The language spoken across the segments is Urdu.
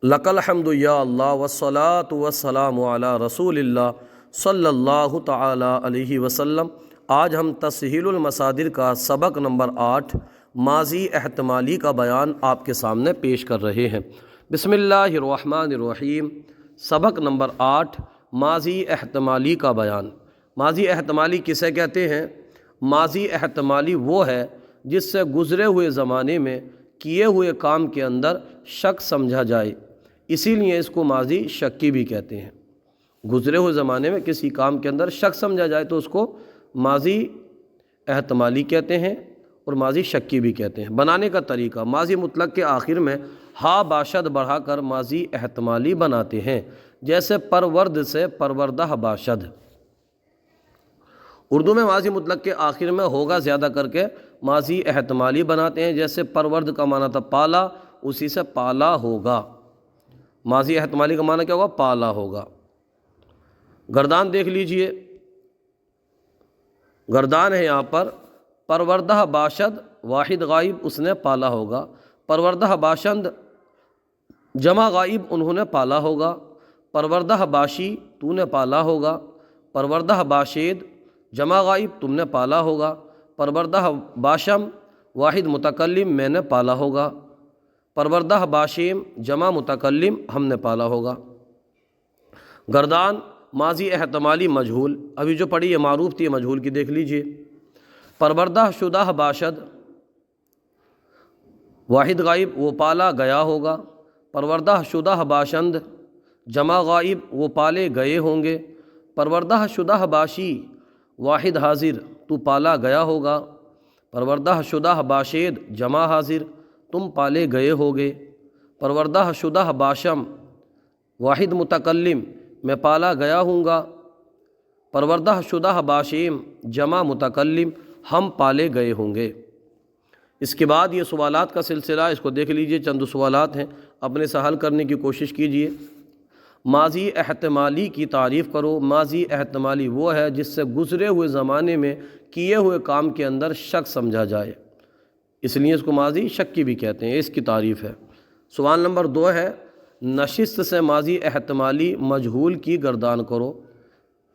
لکل حمد یا اللہ والصلاۃ والسلام علی رسول اللہ صلی اللہ تعالی علیہ وسلم۔ آج ہم تسہیل المصادر کا سبق نمبر 8 ماضی احتمالی کا بیان آپ کے سامنے پیش کر رہے ہیں۔ بسم اللہ الرحمن الرحیم۔ سبق نمبر 8 ماضی احتمالی کا بیان۔ ماضی احتمالی کسے کہتے ہیں؟ ماضی احتمالی وہ ہے جس سے گزرے ہوئے زمانے میں کیے ہوئے کام کے اندر شک سمجھا جائے، اسی لیے اس کو ماضی شکی بھی کہتے ہیں۔ گزرے ہوئے زمانے میں کسی کام کے اندر شک سمجھا جائے تو اس کو ماضی احتمالی کہتے ہیں اور ماضی شکی بھی کہتے ہیں۔ بنانے کا طریقہ: ماضی مطلق کے آخر میں ہا باشد بڑھا کر ماضی احتمالی بناتے ہیں، جیسے پرورد سے پروردہ باشد۔ اردو میں ماضی مطلق کے آخر میں ہوگا زیادہ کر کے ماضی احتمالی بناتے ہیں، جیسے پرورد کا معنی تھا پالا، اسی سے پالا ہوگا۔ ماضی احتمالی کا معنی کیا ہوگا؟ پالا ہوگا۔ گردان دیکھ لیجئے، گردان ہے یہاں پر پروردہ باشد واحد غائب، اس نے پالا ہوگا۔ پروردہ باشند جمع غائب، انہوں نے پالا ہوگا۔ پروردہ باشی، تو نے پالا ہوگا۔ پروردہ باشید جمع غائب، تم نے پالا ہوگا۔ پروردہ باشم واحد متکلم، میں نے پالا ہوگا۔ پروردہ باشیم جمع متکلم، ہم نے پالا ہوگا۔ گردان ماضی احتمالی مجہول، ابھی جو پڑھی یہ معروف تھی، مجہول کی دیکھ لیجئے۔ پروردہ شدہ باشد واحد غائب، وہ پالا گیا ہوگا۔ پروردہ شدہ باشند جمع غائب، وہ پالے گئے ہوں گے۔ پروردہ شدہ باشی واحد حاضر، تو پالا گیا ہوگا۔ پروردہ شدہ باشید جمع حاضر، تم پالے گئے ہوگے۔ پروردہ شدہ باشم واحد متکلم، میں پالا گیا ہوں گا۔ پروردہ شدہ باشیم جمع متکلم، ہم پالے گئے ہوں گے۔ اس کے بعد یہ سوالات کا سلسلہ، اس کو دیکھ لیجئے، چند سوالات ہیں، اپنے سے حل کرنے کی کوشش کیجئے۔ ماضی احتمالی کی تعریف کرو۔ ماضی احتمالی وہ ہے جس سے گزرے ہوئے زمانے میں کیے ہوئے کام کے اندر شک سمجھا جائے، اس لیے اس کو ماضی شکی بھی کہتے ہیں۔ اس کی تعریف ہے۔ سوال نمبر 2 ہے، نشست سے ماضی احتمالی مجہول کی گردان کرو۔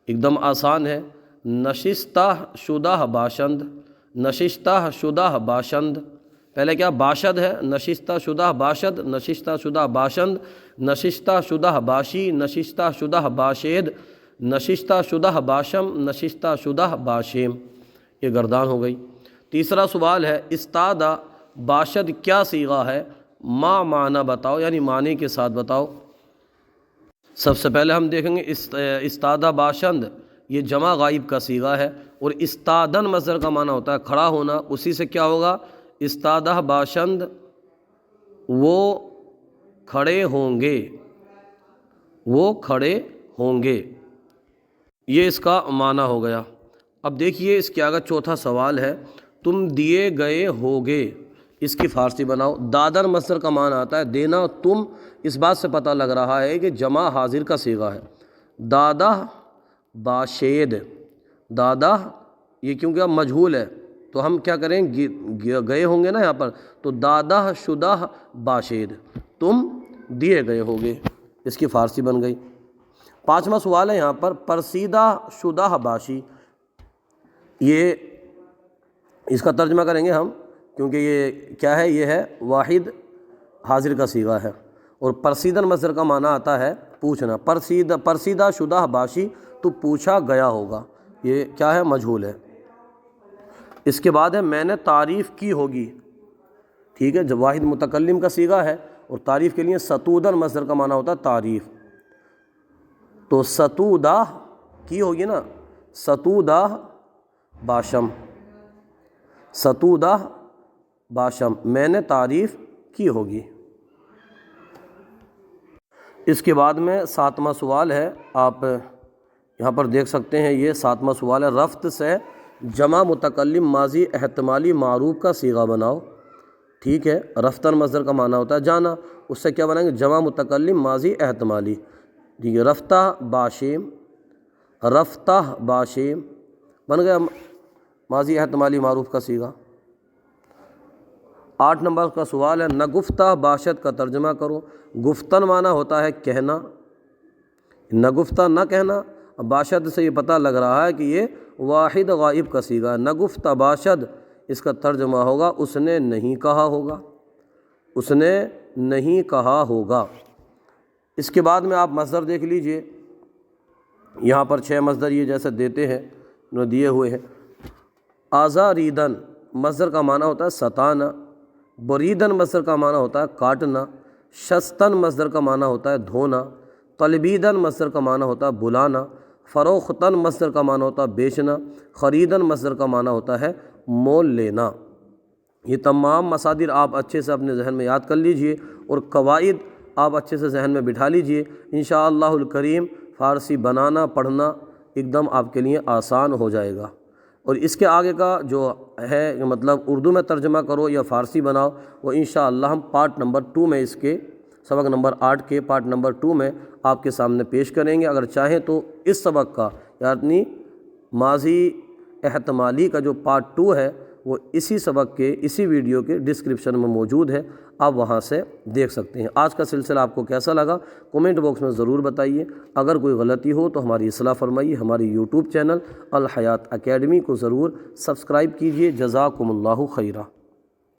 ایک دم آسان ہے۔ نشستہ شدہ باشند، نشستہ شدہ باشند، پہلے کیا باشد ہے، نشستہ شدہ باشد، نشستہ شدہ باشند، نشستہ شدہ باشی، نشستہ شدہ باشید، نشستہ شدہ باشم، نشستہ شدہ باشیم، یہ گردان ہو گئی۔ تیسرا سوال ہے، استادہ باشد کیا صیغہ ہے؟ ما معنی بتاؤ، یعنی معنی کے ساتھ بتاؤ۔ سب سے پہلے ہم دیکھیں گے استادہ باشند، یہ جمع غائب کا صیغہ ہے، اور استادن مصدر کا معنی ہوتا ہے کھڑا ہونا، اسی سے کیا ہوگا؟ استادہ باشند وہ کھڑے ہوں گے، وہ کھڑے ہوں گے، یہ اس کا معنی ہو گیا۔ اب دیکھیے اس کے آگے چوتھا سوال ہے، تم دیے گئے ہوگے، اس کی فارسی بناؤ۔ دادن مصدر کا معنی آتا ہے دینا، تم اس بات سے پتہ لگ رہا ہے کہ جمع حاضر کا صیغہ ہے۔ دادہ باشید، دادہ یہ کیونکہ اب مجہول ہے تو ہم کیا کریں، گئے ہوں گے نا یہاں پر، تو دادہ شدہ باشید، تم دیے گئے ہوگے، اس کی فارسی بن گئی۔ پانچواں سوال ہے یہاں پر، پرسیدہ شدہ باشی، یہ اس کا ترجمہ کریں گے ہم، کیونکہ یہ کیا ہے، یہ ہے واحد حاضر کا صیغہ ہے، اور پرسیدن مصدر کا معنی آتا ہے پوچھنا۔ پرسیدہ شدہ باشی، تو پوچھا گیا ہوگا، یہ کیا ہے، مجہول ہے۔ اس کے بعد ہے، میں نے تعریف کی ہوگی، ٹھیک ہے، جب واحد متکلم کا صیغہ ہے، اور تعریف کے لیے ستودن مصدر کا معنی ہوتا ہے تعریف، تو ستودہ کی ہوگی نا، ستودہ باشم، ستودہ باشم، میں نے تعریف کی ہوگی۔ اس کے بعد میں 7واں سوال ہے، آپ یہاں پر دیکھ سکتے ہیں، یہ 7واں سوال ہے، رفت سے جمع متکلم ماضی احتمالی معروف کا صیغہ بناؤ، ٹھیک ہے، رفتن مصدر کا معنی ہوتا ہے جانا، اس سے کیا بنائیں گے، جمع متکلم ماضی احتمالی، ٹھیک ہے، رفتہ باشیم، رفتہ باشیم بن گیا ماضی احتمالی معروف کا صیغہ۔ 8 نمبر کا سوال ہے نگفتہ باشد کا ترجمہ کرو۔ گفتن معنی ہوتا ہے کہنا، نگفتہ نہ کہنا، باشد سے یہ پتہ لگ رہا ہے کہ یہ واحد غائب کا صیغہ ہے۔ نگفتہ باشد اس کا ترجمہ ہوگا اس نے نہیں کہا ہوگا، اس نے نہیں کہا ہوگا۔ اس کے بعد میں آپ مصدر دیکھ لیجئے، یہاں پر 6 مصدر یہ جیسے دیتے ہیں انہوں دیے ہوئے ہیں۔ آزاریدن مصدر کا معنی ہوتا ہے ستانا، بریدن مصدر کا معنی ہوتا ہے کاٹنا، شستن مصدر کا معنی ہوتا ہے دھونا، تلبیدن مصدر کا معنی ہوتا ہے بلانا، فروختن مصدر کا معنی ہوتا ہے بیچنا، خریدن مصدر کا معنی ہوتا ہے مول لینا۔ یہ تمام مصادر آپ اچھے سے اپنے ذہن میں یاد کر لیجئے اور قواعد آپ اچھے سے ذہن میں بٹھا لیجئے۔ انشاءاللہ الکریم فارسی بنانا پڑھنا ایک دم آپ کے لیے آسان ہو جائے گا۔ اور اس کے آگے کا جو ہے مطلب اردو میں ترجمہ کرو یا فارسی بناؤ، وہ انشاءاللہ ہم پارٹ نمبر 2 میں اس کے سبق نمبر 8 کے پارٹ نمبر 2 میں آپ کے سامنے پیش کریں گے۔ اگر چاہیں تو اس سبق کا یعنی ماضی احتمالی کا جو پارٹ 2 ہے وہ اسی سبق کے اسی ویڈیو کے ڈسکرپشن میں موجود ہے، آپ وہاں سے دیکھ سکتے ہیں۔ آج کا سلسلہ آپ کو کیسا لگا کومنٹ باکس میں ضرور بتائیے۔ اگر کوئی غلطی ہو تو ہماری اصلاح فرمائیے۔ ہماری یوٹیوب چینل الحیات اکیڈمی کو ضرور سبسکرائب کیجیے۔ جزاکم اللہ خیرہ۔